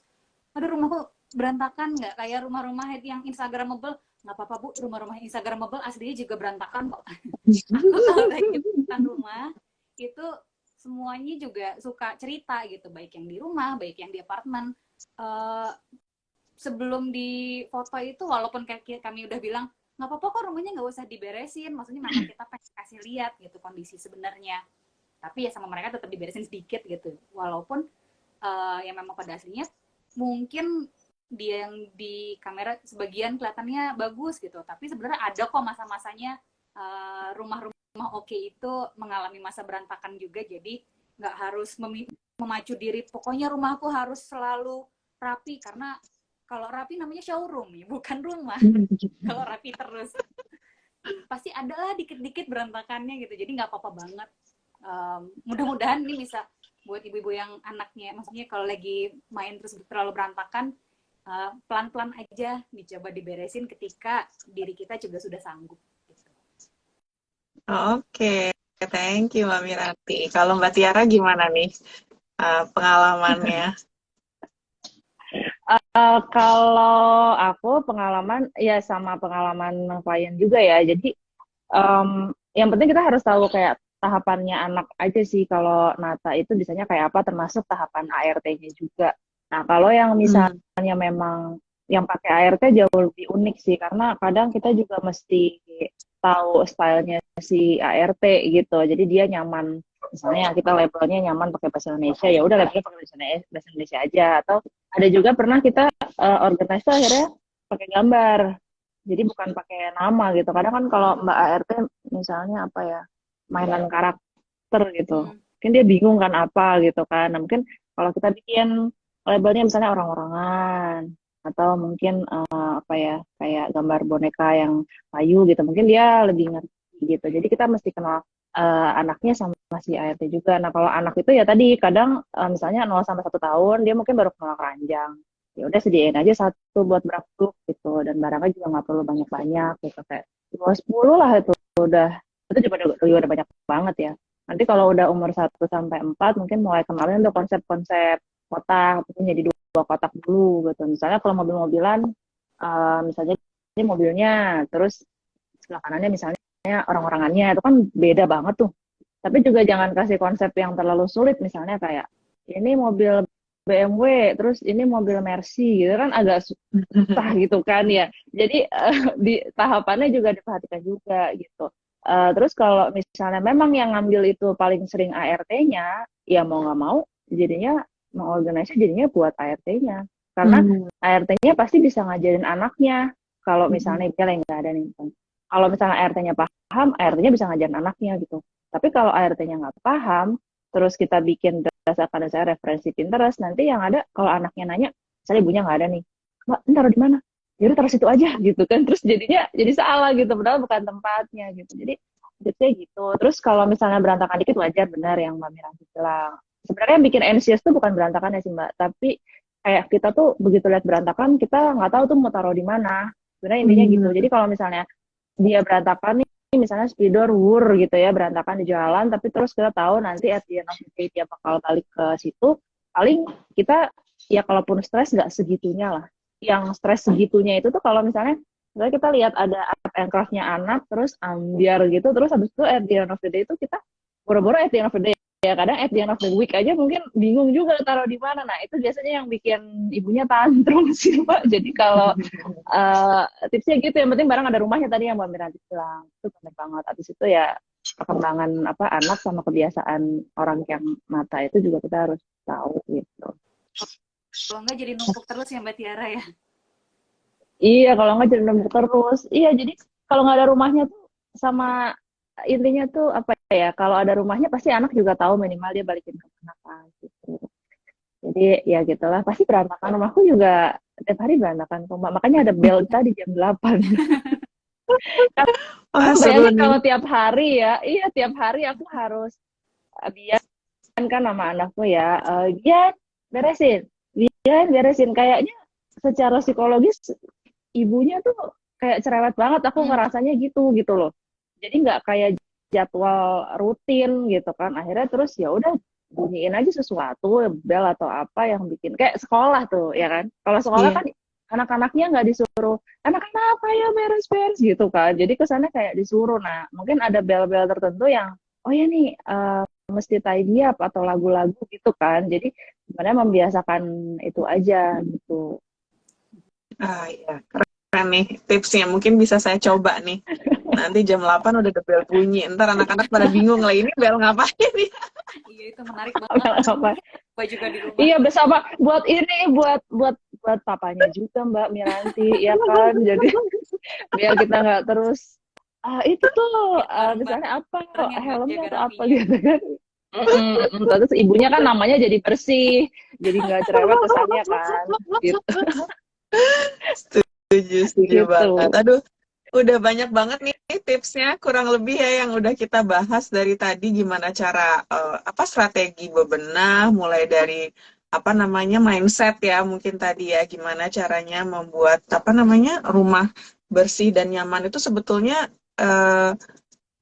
aduh rumahku berantakan nggak kayak rumah-rumah yang instagramable, nggak apa-apa bu, rumah-rumah instagramable aslinya juga berantakan kok. Aku kalau lagi tentang rumah itu semuanya juga suka cerita gitu, baik yang di rumah baik yang di apartemen. Eh, Sebelum di foto itu walaupun kayak kami udah bilang nggak apa-apa kok rumahnya nggak usah diberesin, maksudnya memang kita pengen kasih lihat gitu kondisi sebenarnya, tapi ya sama mereka tetap diberesin sedikit gitu, walaupun yang memang pada aslinya mungkin dia yang di kamera sebagian kelihatannya bagus gitu, tapi sebenarnya ada kok masa-masanya rumah-rumah oke itu mengalami masa berantakan juga, jadi nggak harus memacu diri pokoknya rumahku harus selalu rapi, karena kalau rapi namanya showroom nih, bukan rumah. Kalau rapi terus, pasti adalah dikit-dikit berantakannya gitu. Jadi nggak apa-apa banget. Mudah-mudahan ini bisa buat ibu-ibu yang anaknya, maksudnya kalau lagi main terus terlalu berantakan, pelan-pelan aja dicoba diberesin ketika diri kita juga sudah sanggup. Gitu. Oke, thank you Mbak Miranti. Kalau Mbak Tiara gimana nih pengalamannya? Kalau aku pengalaman ya sama pengalaman klien juga ya. Jadi yang penting kita harus tahu kayak tahapannya anak aja sih. Kalau Nata itu biasanya kayak apa, termasuk tahapan ART-nya juga. Nah kalau yang misalnya memang yang pakai ART jauh lebih unik sih, karena kadang kita juga mesti tahu stylenya si ART gitu. Jadi dia nyaman. Misalnya kita labelnya nyaman pakai bahasa Indonesia, ya udah labelnya pakai bahasa Indonesia aja. Atau ada juga pernah kita organize tuh akhirnya pakai gambar, jadi bukan pakai nama gitu. Kadang kan kalau Mbak ART misalnya apa ya, mainan karakter gitu, mungkin dia bingung kan apa gitu kan. Nah mungkin kalau kita bikin labelnya misalnya orang-orangan atau mungkin apa ya, kayak gambar boneka yang payu gitu, mungkin dia lebih ngerti gitu. Jadi kita mesti kenal anaknya sama si ART juga. Nah kalau anak itu ya tadi kadang misalnya 0 sampai 1 tahun dia mungkin baru kenal keranjang, ya udah sediain aja satu buat berapa gitu, dan barangnya juga nggak perlu banyak-banyak gitu, kayak 10 lah itu juga udah banyak banget ya. Nanti kalau udah umur 1 sampai 4 mungkin mulai kenalin udah konsep-konsep kotak, mungkin jadi 2 kotak dulu gitu. Misalnya kalau mobil-mobilan misalnya ini mobilnya, terus sebelah kanannya misalnya orang-orangannya, itu kan beda banget tuh. Tapi juga jangan kasih konsep yang terlalu sulit, misalnya kayak ini mobil BMW, terus ini mobil Mercy gitu kan agak susah gitu kan ya. Jadi di tahapannya juga diperhatikan juga gitu. Terus kalau misalnya memang yang ngambil itu paling sering ART-nya, ya mau nggak mau jadinya mengorganisasi jadinya buat ART-nya. Karena ART-nya pasti bisa ngajarin anaknya. Kalau misalnya dia yang nggak ada nih. Kalau misalnya ART-nya paham, ART-nya bisa ngajarin anaknya gitu. Tapi kalau ART-nya nggak paham, terus kita bikin berdasarkan saya referensi Pinterest, nanti yang ada kalau anaknya nanya, misalnya ibunya nggak ada nih, Mbak, ini taruh di mana? Yaudah taruh situ aja gitu kan, terus jadinya jadi salah gitu, padahal bukan tempatnya gitu. Jadi gitu. Terus kalau misalnya berantakan dikit wajar, benar yang Mbak Mira bilang. Sebenarnya yang bikin anxious tuh bukan berantakan ya sih Mbak, tapi kayak kita tuh begitu lihat berantakan, kita nggak tahu tuh mau taruh di mana. Sebenarnya intinya gitu. Jadi kalau misalnya dia berantakan nih, misalnya spidor wur gitu ya, berantakan di jalan, tapi terus kita tahu nanti at the end of the day dia bakal balik ke situ, paling kita ya kalaupun stres nggak segitunya lah. Yang stres segitunya itu tuh kalau misalnya kita lihat ada art and craft-nya anak, terus ambiar gitu, terus habis itu at the end of the day itu kita boro-boro at the end of the day. Ya kadang at the end of the week aja mungkin bingung juga taruh di mana. Nah itu biasanya yang bikin ibunya tantrum sih Mbak. Jadi kalau tipsnya gitu, yang penting barang ada rumahnya tadi yang Mbak Miranti bilang. Itu benar banget. Habis itu ya perkembangan anak sama kebiasaan orang yang mata itu juga kita harus tahu gitu. Kalau enggak jadi numpuk terus ya Mbak Tiara ya. Iya, kalau nggak jadi numpuk terus. Iya, jadi kalau nggak ada rumahnya tuh sama intinya tuh apa ya? Kalau ada rumahnya pasti anak juga tahu minimal dia balikin ke mana gitu. Jadi ya gitulah, pasti berantakan. Rumahku juga tiap hari berantakan kok, Mbak. Makanya ada bel tadi jam 8. Karena bayangin kalau tiap hari ya, iya tiap hari aku harus biar kan sama anakku ya, Gian beresin, Gian beresin. Kayaknya secara psikologis ibunya tuh kayak cerewet banget, aku ngerasanya gitu loh. Jadi nggak kayak jadwal rutin gitu kan. Akhirnya terus ya udah bunyiin aja sesuatu, bel atau apa yang bikin kayak sekolah tuh ya kan. Kalau sekolah kan anak-anaknya nggak disuruh, anak-anak ayo beres-beres gitu kan. Jadi kesannya kayak disuruh. Nah mungkin ada bel-bel tertentu yang oh ya nih mesti tidy up atau lagu-lagu gitu kan. Jadi sebenarnya membiasakan itu aja gitu. Iya, keren nih tipsnya. Mungkin bisa saya coba nih. Nanti jam 8 udah ada bel bunyi. Ntar anak-anak pada bingung lah, ini bel ngapain nih? Iya, itu menarik banget. Gue juga di rumah. Iya, bersama buat ini, buat papanya juga Mbak Miranti, ya kan? Jadi biar kita nggak terus itu tuh misalnya apa helmnya atau apa gitu kan. Terus ibunya kan namanya jadi bersih, jadi nggak cerewet kesannya kan gitu. Setuju banget. Aduh, udah banyak banget nih tipsnya, kurang lebih ya yang udah kita bahas dari tadi, gimana cara strategi bebenah, mulai dari mindset ya, mungkin tadi ya, gimana caranya membuat rumah bersih dan nyaman. Itu sebetulnya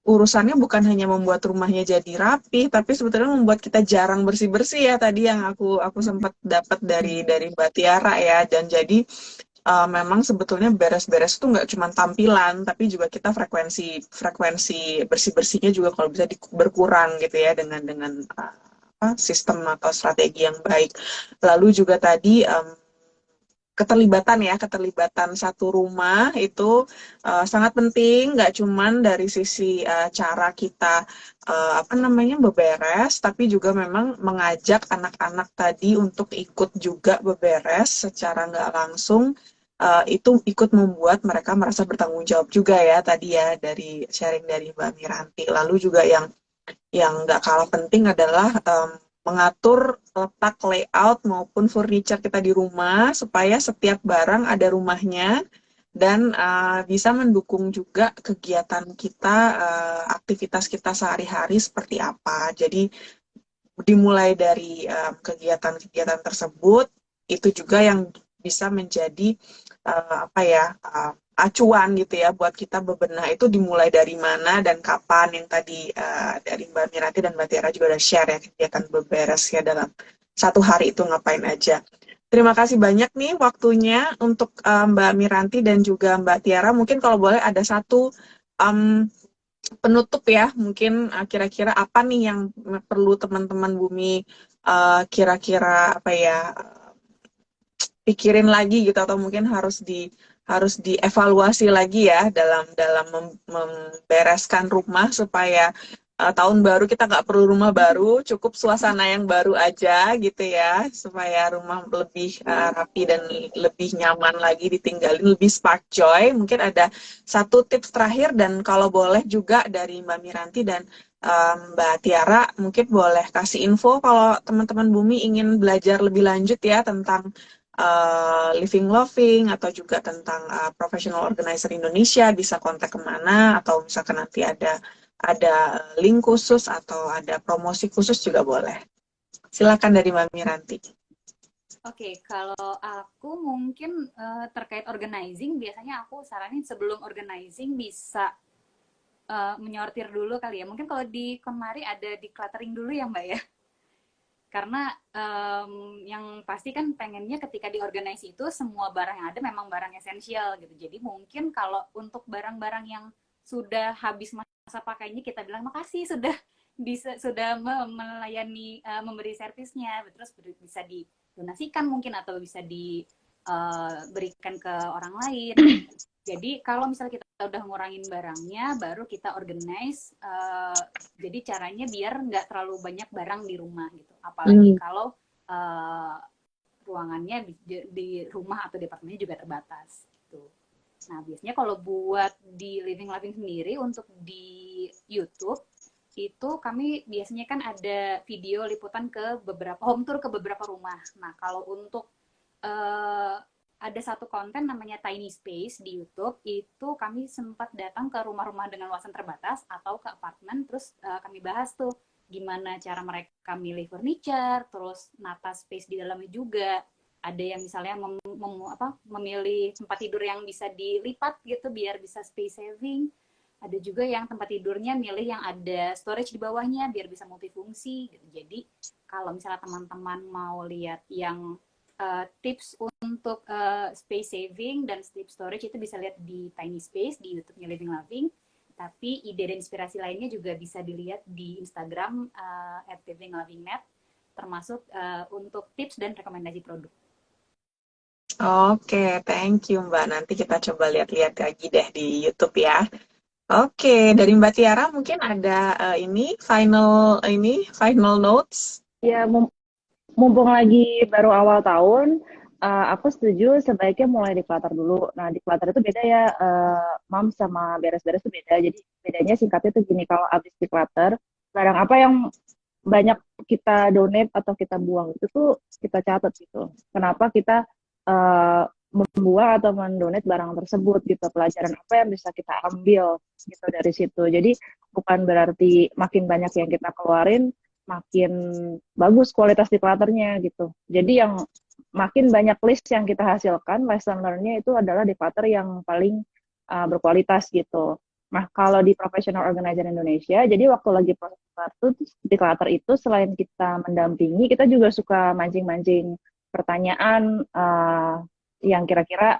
urusannya bukan hanya membuat rumahnya jadi rapi, tapi sebetulnya membuat kita jarang bersih-bersih ya, tadi yang aku sempat dapat dari Mbak Tiara ya. Dan jadi memang sebetulnya beres-beres itu nggak cuma tampilan, tapi juga kita frekuensi bersih-bersihnya juga kalau bisa berkurang gitu ya, dengan sistem atau strategi yang baik. Lalu juga tadi keterlibatan satu rumah itu sangat penting, nggak cuman dari sisi cara kita beberes, tapi juga memang mengajak anak-anak tadi untuk ikut juga beberes secara nggak langsung. Itu ikut membuat mereka merasa bertanggung jawab juga ya, tadi ya, dari sharing dari Mbak Miranti. Lalu juga yang nggak kalah penting adalah mengatur letak layout maupun furniture kita di rumah supaya setiap barang ada rumahnya dan bisa mendukung juga kegiatan kita, aktivitas kita sehari-hari seperti apa. Jadi dimulai dari kegiatan-kegiatan tersebut, itu juga yang bisa menjadi acuan gitu ya buat kita bebenah itu dimulai dari mana dan kapan, yang tadi dari Mbak Miranti dan Mbak Tiara juga udah share ya, kegiatan beberes ya dalam satu hari itu ngapain aja. Terima kasih banyak nih waktunya untuk Mbak Miranti dan juga Mbak Tiara. Mungkin kalau boleh ada satu penutup ya, mungkin kira-kira apa nih yang perlu teman-teman Bumi kira-kira apa ya, pikirin lagi gitu, atau mungkin harus dievaluasi lagi ya dalam dalam membereskan rumah supaya tahun baru kita nggak perlu rumah baru, cukup suasana yang baru aja gitu ya, supaya rumah lebih rapi dan lebih nyaman lagi ditinggalin, lebih spark joy. Mungkin ada satu tips terakhir, dan kalau boleh juga dari Mbak Miranti dan Mbak Tiara, mungkin boleh kasih info kalau teman-teman Bumi ingin belajar lebih lanjut ya tentang Living Loving, atau juga tentang Professional Organizer Indonesia, bisa kontak kemana, atau misalkan nanti ada link khusus atau ada promosi khusus juga boleh. Silakan dari Mbak Miranti. Oke, kalau aku mungkin terkait organizing, biasanya aku saranin sebelum organizing bisa menyortir dulu kali ya. Mungkin kalau di KonMari ada decluttering dulu ya Mbak ya. Karena yang pasti kan pengennya ketika diorganisasi itu semua barang yang ada memang barang esensial gitu. Jadi mungkin kalau untuk barang-barang yang sudah habis masa pakainya kita bilang makasih sudah melayani memberi servisnya, terus bisa didonasikan mungkin atau bisa diberikan ke orang lain. Jadi kalau misalnya kita udah ngurangin barangnya, baru kita organize. Jadi caranya biar nggak terlalu banyak barang di rumah gitu. Apalagi kalau ruangannya di rumah atau di apartemennya juga terbatas. Gitu. Nah biasanya kalau buat di Living Loving sendiri untuk di YouTube itu kami biasanya kan ada video liputan ke beberapa home tour ke beberapa rumah. Nah kalau untuk ada satu konten namanya Tiny Space di YouTube, itu kami sempat datang ke rumah-rumah dengan wawasan terbatas atau ke apartemen, terus kami bahas tuh gimana cara mereka milih furniture, terus nata space di dalamnya juga. Ada yang misalnya memilih tempat tidur yang bisa dilipat gitu biar bisa space saving. Ada juga yang tempat tidurnya milih yang ada storage di bawahnya biar bisa multifungsi gitu. Jadi kalau misalnya teman-teman mau lihat yang tips untuk space saving dan sleep storage itu bisa lihat di Tiny Space di YouTube-nya Living Loving. Tapi ide dan inspirasi lainnya juga bisa dilihat di Instagram @livinglovingnet, termasuk untuk tips dan rekomendasi produk. Oke, thank you Mbak. Nanti kita coba lihat-lihat lagi deh di YouTube ya. Oke, dari Mbak Tiara mungkin ada final notes. Ya, mumpung lagi baru awal tahun, aku setuju sebaiknya mulai declutter dulu. Nah, declutter itu beda ya, Mam, sama beres-beres itu beda. Jadi bedanya singkatnya tuh gini, kalau habis declutter, barang apa yang banyak kita donate atau kita buang itu tuh kita catat gitu. Kenapa kita membuang atau mendonate barang tersebut gitu, pelajaran apa yang bisa kita ambil gitu dari situ. Jadi bukan berarti makin banyak yang kita keluarin makin bagus kualitas declutternya gitu. Jadi yang makin banyak list yang kita hasilkan, lesson learn-nya itu adalah declutter yang paling berkualitas gitu. Nah, kalau di Professional Organizer Indonesia, jadi waktu lagi proses declutter itu selain kita mendampingi, kita juga suka mancing-mancing pertanyaan yang kira-kira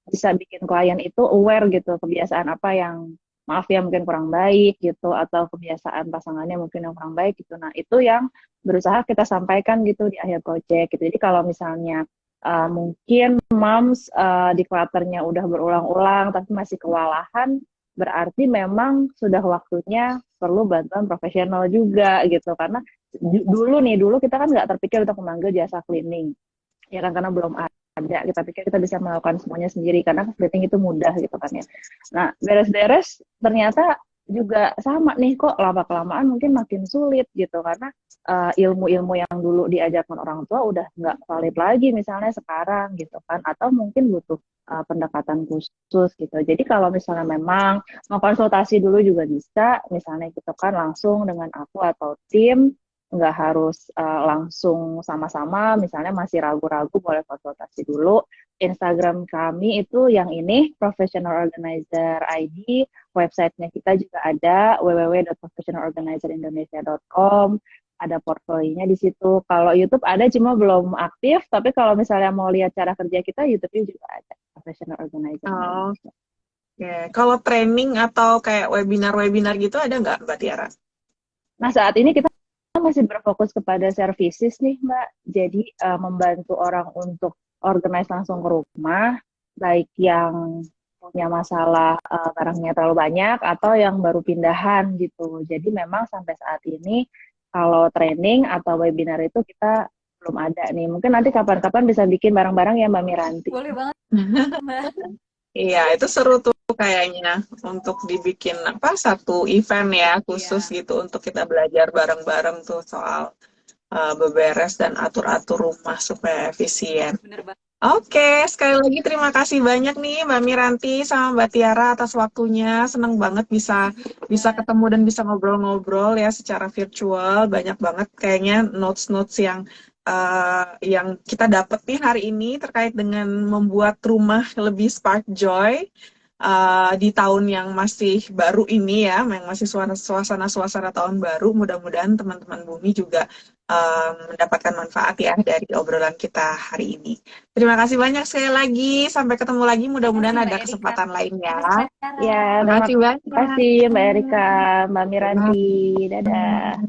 bisa bikin klien itu aware gitu, kebiasaan apa yang maaf ya mungkin kurang baik gitu, atau kebiasaan pasangannya mungkin yang kurang baik gitu. Nah itu yang berusaha kita sampaikan gitu di akhir project gitu. Jadi kalau misalnya mungkin moms declutternya udah berulang-ulang tapi masih kewalahan, berarti memang sudah waktunya perlu bantuan profesional juga gitu. Karena dulu kita kan nggak terpikir untuk memanggil jasa cleaning, ya kan, karena belum ada. Kita pikir kita bisa melakukan semuanya sendiri karena cleaning itu mudah gitu kan ya. Nah, beres-beres ternyata juga sama nih, kok lama-kelamaan mungkin makin sulit gitu karena ilmu-ilmu yang dulu diajarkan orang tua udah nggak valid lagi misalnya sekarang gitu kan, atau mungkin butuh pendekatan khusus gitu. Jadi kalau misalnya memang mau konsultasi dulu juga bisa, misalnya gitu kan langsung dengan aku atau tim, nggak harus langsung sama-sama, misalnya masih ragu-ragu boleh konsultasi dulu. Instagram kami itu yang ini, Professional Organizer ID, websitenya kita juga ada, www.professionalorganizerindonesia.com, ada portfolionya di situ. Kalau YouTube ada cuma belum aktif, tapi kalau misalnya mau lihat cara kerja kita, YouTube-nya juga ada, Professional Organizer Indonesia. Oke. Kalau training atau kayak webinar-webinar gitu ada nggak Mbak Tiara? Nah, saat ini kita masih berfokus kepada services nih, Mbak. Jadi membantu orang untuk organize langsung ke rumah, baik yang punya masalah barangnya terlalu banyak atau yang baru pindahan gitu. Jadi memang sampai saat ini kalau training atau webinar itu kita belum ada nih. Mungkin nanti kapan-kapan bisa bikin bareng-bareng ya Mbak Miranti. Boleh banget, Mbak. Iya, itu seru tuh kayaknya untuk dibikin satu event ya khusus gitu untuk kita belajar bareng-bareng tuh soal beberes dan atur-atur rumah supaya efisien. Bener banget. Oke, sekali lagi terima kasih banyak nih Mbak Miranti sama Mbak Tiara atas waktunya. Senang banget bisa ketemu dan bisa ngobrol-ngobrol ya secara virtual. Banyak banget kayaknya notes-notes yang kita dapat nih hari ini terkait dengan membuat rumah lebih spark joy di tahun yang masih baru ini ya, yang masih suasana tahun baru. Mudah-mudahan teman-teman Bumi juga mendapatkan manfaat ya dari obrolan kita hari ini. Terima kasih banyak sekali lagi. Sampai ketemu lagi. Mudah-mudahan ada kesempatan lainnya. Ya, Terima kasih banyak. Terima kasih Mbak Erika, Mbak Miranti. Dadah.